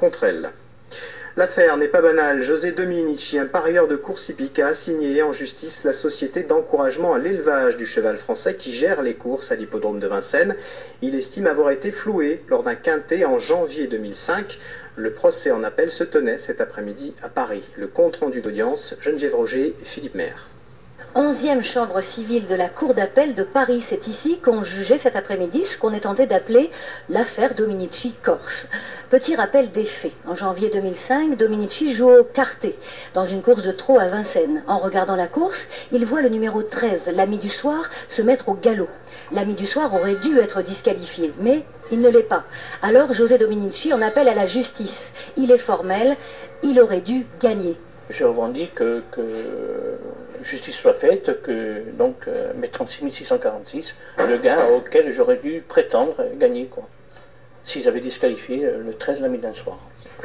contre elle. L'affaire n'est pas banale. José Dominici, un parieur de course hippique, a assigné en justice la société d'encouragement à l'élevage du cheval français qui gère les courses à l'hippodrome de Vincennes. Il estime avoir été floué lors d'un quintet en janvier 2005. Le procès en appel se tenait cet après-midi à Paris. Le compte-rendu d'audience, Geneviève Roger et Philippe Maire. 11e chambre civile de la Cour d'appel de Paris. C'est ici qu'on jugeait cet après-midi ce qu'on est tenté d'appeler l'affaire Dominici-Corse. Petit rappel des faits. En janvier 2005, Dominici joue au karté dans une course de trot à Vincennes. En regardant la course, il voit le numéro 13, l'ami du soir, se mettre au galop. L'ami du soir aurait dû être disqualifié, mais il ne l'est pas. Alors José Dominici en appelle à la justice. Il est formel, il aurait dû gagner. Je revendique que justice soit faite, que donc mes 36 646, le gain auquel j'aurais dû prétendre gagner, quoi. S'ils avaient disqualifié le 13 l'ami d'un soir.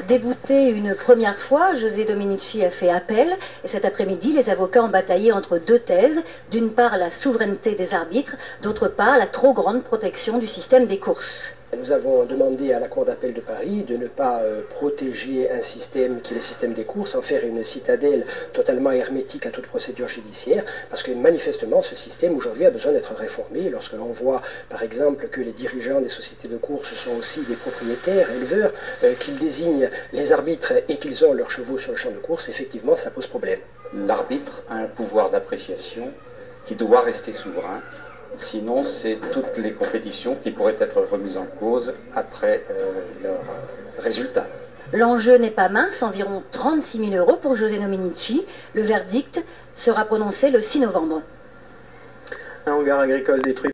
Débouté une première fois, José Dominici a fait appel et cet après-midi, les avocats ont bataillé entre deux thèses. D'une part, la souveraineté des arbitres, d'autre part, la trop grande protection du système des courses. Nous avons demandé à la Cour d'appel de Paris de ne pas protéger un système qui est le système des courses, en faire une citadelle totalement hermétique à toute procédure judiciaire, parce que manifestement ce système aujourd'hui a besoin d'être réformé. Lorsque l'on voit par exemple que les dirigeants des sociétés de courses sont aussi des propriétaires, éleveurs, qu'ils désignent les arbitres et qu'ils ont leurs chevaux sur le champ de course, effectivement ça pose problème. L'arbitre a un pouvoir d'appréciation qui doit rester souverain. Sinon, c'est toutes les compétitions qui pourraient être remises en cause après leur résultat. L'enjeu n'est pas mince, environ 36 000 € pour José Dominici. Le verdict sera prononcé le 6 novembre. Un hangar agricole détruit